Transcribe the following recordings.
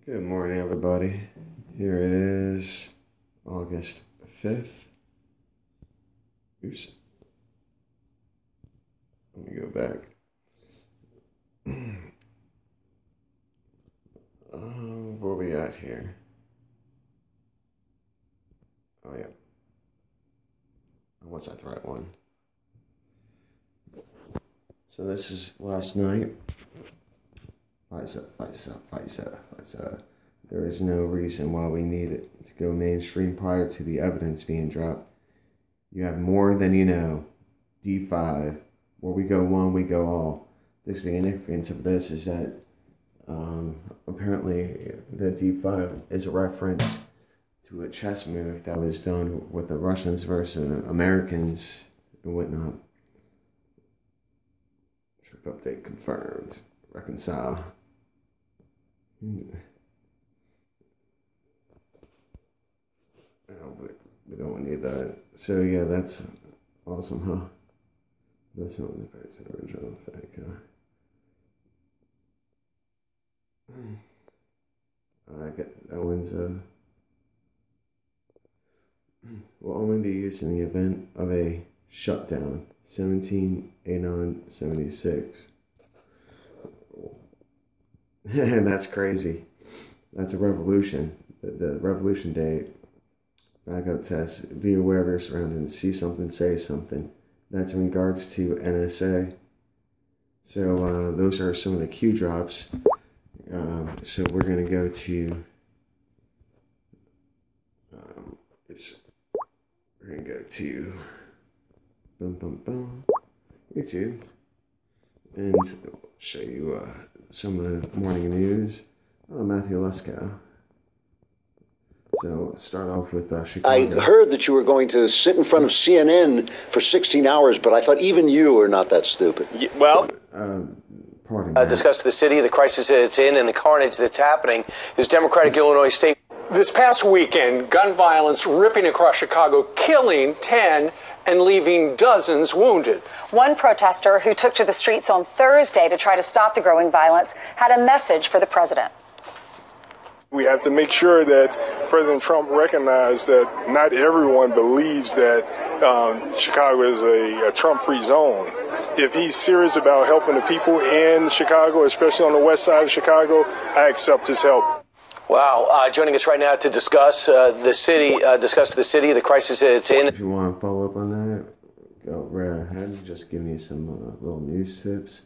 Good morning, everybody. Here it is, August 5th. Oops. Let me go back. Where we at here? Oh, yeah. What's that, the right one? So this is last night. FISA. There is no reason why we need it to go mainstream prior to the evidence being dropped. You have more than you know. D5. Where we go one, we go all. The significance of this is that apparently the D5 is a reference to a chess move that was done with the Russians versus Americans and whatnot. Trip update confirmed. Reconcile. We don't need that. So yeah, that's awesome, huh? That's not the price of the original effect, I get that one's will only be used in the event of a shutdown. 06AUG2016. And that's crazy. That's a revolution. The revolution day. Backup test. Be aware of your surroundings. See something, say something. That's in regards to NSA. So those are some of the Q drops. So we're going to go to we're going to go to YouTube and show you some of the morning news. Matthew Leskow. So start off with Chicago. I heard that you were going to sit in front of CNN for 16 hours, but I thought even you are not that stupid. Well, discuss the city, the crisis that it's in, and the carnage that's happening. His Democratic Illinois State. this past weekend, gun violence ripping across Chicago, killing 10 and leaving dozens wounded. One protester who took to the streets on Thursday to try to stop the growing violence had a message for the president. We have to make sure that President Trump recognized that not everyone believes that Chicago is a Trump-free zone. If he's serious about helping the people in Chicago, especially on the west side of Chicago, I accept his help. Wow. Joining us right now to discuss the city, the crisis that it's in. If you want to follow up on that, go right ahead. Just give me some little news tips.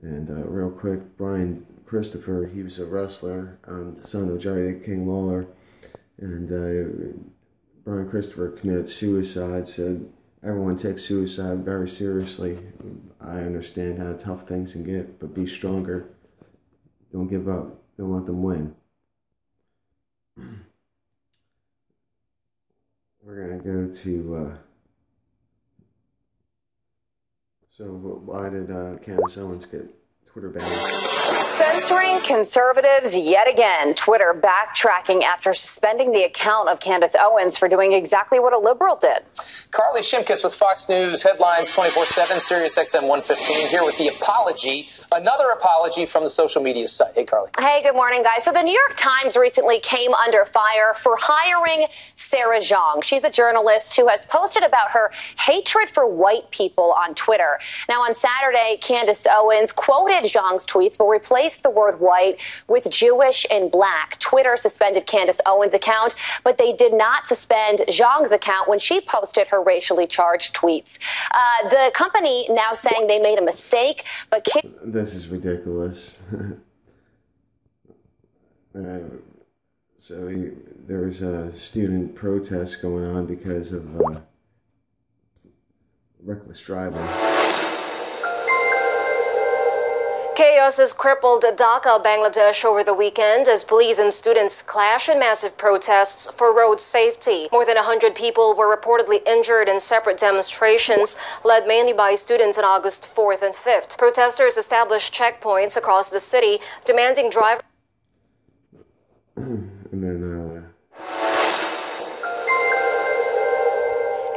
And real quick, Brian Christopher, he was a wrestler, the son of Jerry King Lawler. And Brian Christopher committed suicide, so everyone takes suicide very seriously. I understand how tough things can get, but be stronger. Don't give up. Don't let them win. We're going to go to... So why did Candace Owens get Twitter banned? Censoring conservatives yet again. Twitter backtracking after suspending the account of Candace Owens for doing exactly what a liberal did. Carly Shimkus with Fox News Headlines 24/7, Sirius XM 115, here with the apology, another apology from the social media site. Hey, Carly. Hey, good morning, guys. So the New York Times recently came under fire for hiring Sarah Zhang. She's a journalist who has posted about her hatred for white people on Twitter. Now, on Saturday, Candace Owens quoted Zhang's tweets, but replaced the word white with Jewish and black. Twitter suspended Candace Owens' account, but they did not suspend Zhang's account when she posted her racially charged tweets. The company now saying they made a mistake, but... This is ridiculous. So there was a student protest going on because of reckless driving. Chaos has crippled Dhaka, Bangladesh over the weekend as police and students clash in massive protests for road safety. More than 100 people were reportedly injured in separate demonstrations led mainly by students on August 4th and 5th. Protesters established checkpoints across the city demanding drivers. And then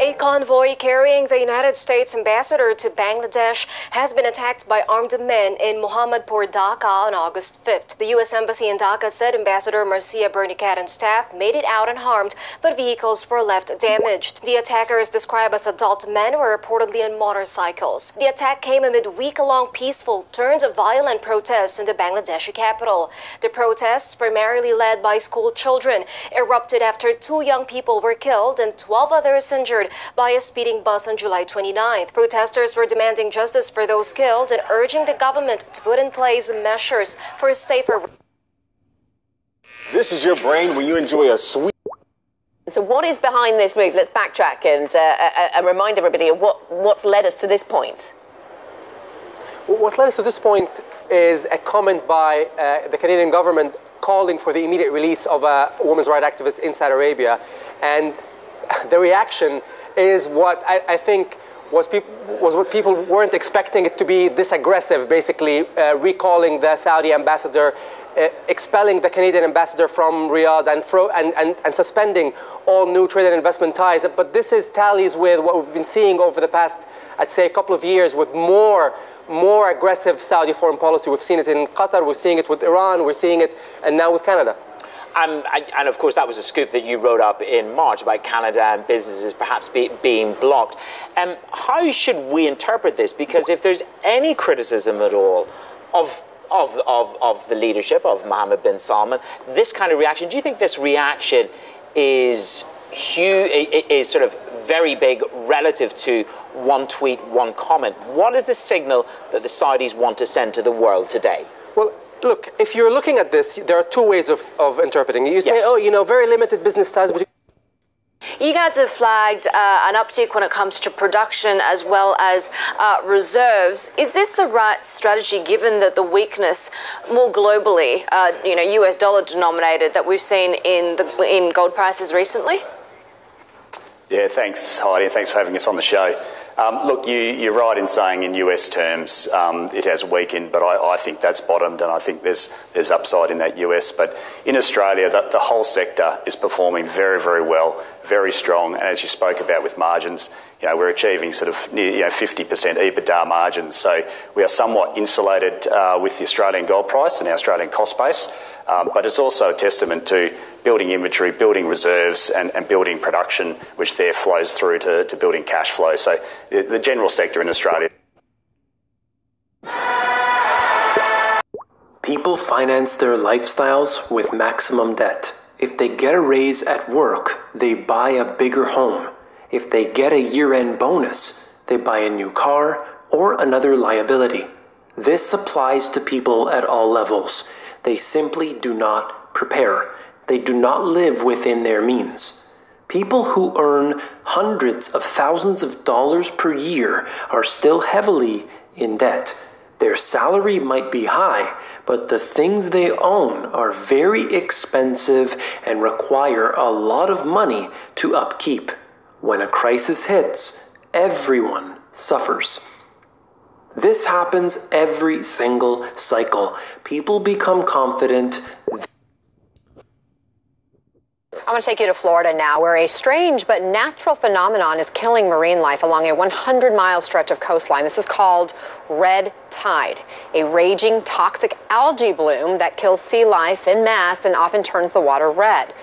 A A convoy carrying the United States ambassador to Bangladesh has been attacked by armed men in Mohammadpur, Dhaka on August 5th. The U.S. Embassy in Dhaka said Ambassador Marcia Bernicat and staff made it out unharmed, but vehicles were left damaged. The attackers, described as adult men, were reportedly on motorcycles. The attack came amid week-long peaceful turned violent protests in the Bangladeshi capital. The protests, primarily led by school children, erupted after 2 young people were killed and 12 others injured by a speeding bus on July 29th. Protesters were demanding justice for those killed and urging the government to put in place measures for safer. This is your brain when you enjoy a sweet. So what is behind this move? Let's backtrack and remind everybody of what's led us to this point. What led us to this point is a comment by the Canadian government calling for the immediate release of a women's rights activist in Saudi Arabia. And the reaction is what I think was what people weren't expecting it to be this aggressive, basically recalling the Saudi ambassador, expelling the Canadian ambassador from Riyadh and suspending all new trade and investment ties. But this tallies with what we've been seeing over the past, I'd say, a couple of years with more aggressive Saudi foreign policy. We've seen it in Qatar, we're seeing it with Iran, we're seeing it and now with Canada. And of course, that was a scoop that you wrote up in March about Canada and businesses perhaps being blocked. How should we interpret this? Because if there's any criticism at all of the leadership of Mohammed bin Salman, this kind of reaction, do you think this reaction is huge, is sort of very big relative to one tweet, one comment? What is the signal that the Saudis want to send to the world today? Well, look, if you're looking at this, there are 2 ways of interpreting it. You say, yes, oh, you know, very limited business ties. You guys have flagged an uptick when it comes to production as well as reserves. Is this the right strategy given that the weakness more globally, US dollar denominated, that we've seen in gold prices recently? Yeah, thanks, Heidi. Thanks for having us on the show. Look, you're right in saying in US terms it has weakened, but I think that's bottomed, and I think there's upside in that US. But in Australia, the whole sector is performing very, very well, very strong. And as you spoke about with margins, we're achieving sort of near 50% EBITDA margins. So we are somewhat insulated with the Australian gold price and our Australian cost base. But it's also a testament to building inventory, building reserves and building production, which there flows through to building cash flow. So the general sector in Australia. People finance their lifestyles with maximum debt. If they get a raise at work, they buy a bigger home. If they get a year-end bonus, they buy a new car or another liability. This applies to people at all levels. They simply do not prepare. They do not live within their means. People who earn hundreds of thousands of dollars per year are still heavily in debt. Their salary might be high, but the things they own are very expensive and require a lot of money to upkeep. When a crisis hits, everyone suffers. This happens every single cycle. People become confident. I want to take you to Florida now, where a strange but natural phenomenon is killing marine life along a 100-mile stretch of coastline. This is called red tide, a raging toxic algae bloom that kills sea life en masse and often turns the water red.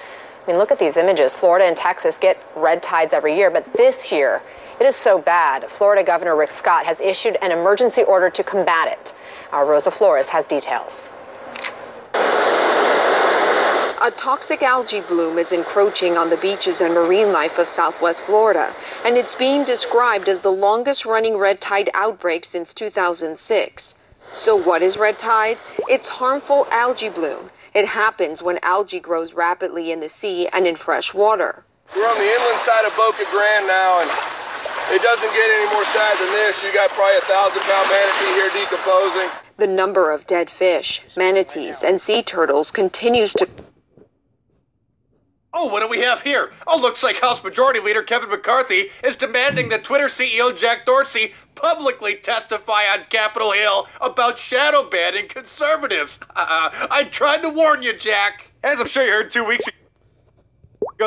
I mean, look at these images. Florida and Texas get red tides every year, but this year, it is so bad. Florida Governor Rick Scott has issued an emergency order to combat it. Our Rosa Flores has details. A toxic algae bloom is encroaching on the beaches and marine life of Southwest Florida, and it's being described as the longest-running red tide outbreak since 2006. So what is red tide? It's harmful algae bloom. It happens when algae grows rapidly in the sea and in fresh water. We're on the inland side of Boca Grande now, and it doesn't get any more sad than this. You got probably 1,000-pound manatee here decomposing. The number of dead fish, manatees, and sea turtles continues to... Oh, what do we have here? Oh, looks like House Majority Leader Kevin McCarthy is demanding that Twitter CEO Jack Dorsey publicly testify on Capitol Hill about shadow banning conservatives. I tried to warn you, Jack. As I'm sure you heard 2 weeks ago.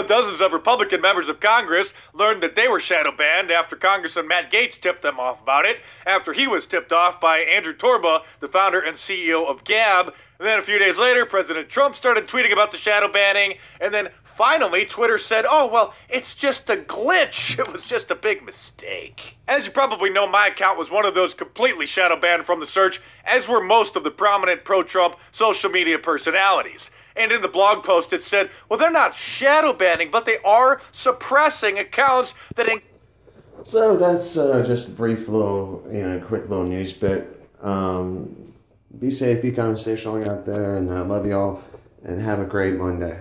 Dozens of Republican members of Congress learned that they were shadow banned after Congressman Matt Gaetz tipped them off about it, after he was tipped off by Andrew Torba, the founder and CEO of Gab. And then a few days later, President Trump started tweeting about the shadow banning, and then finally, Twitter said, oh, well, it's just a glitch. It was just a big mistake. As you probably know, my account was one of those completely shadow banned from the search, as were most of the prominent pro-Trump social media personalities. And in the blog post, it said, well, they're not shadow banning, but they are suppressing accounts that... So that's just a brief little, quick little news bit. Be safe, be kind, stay strong out there, and I love y'all, and have a great Monday.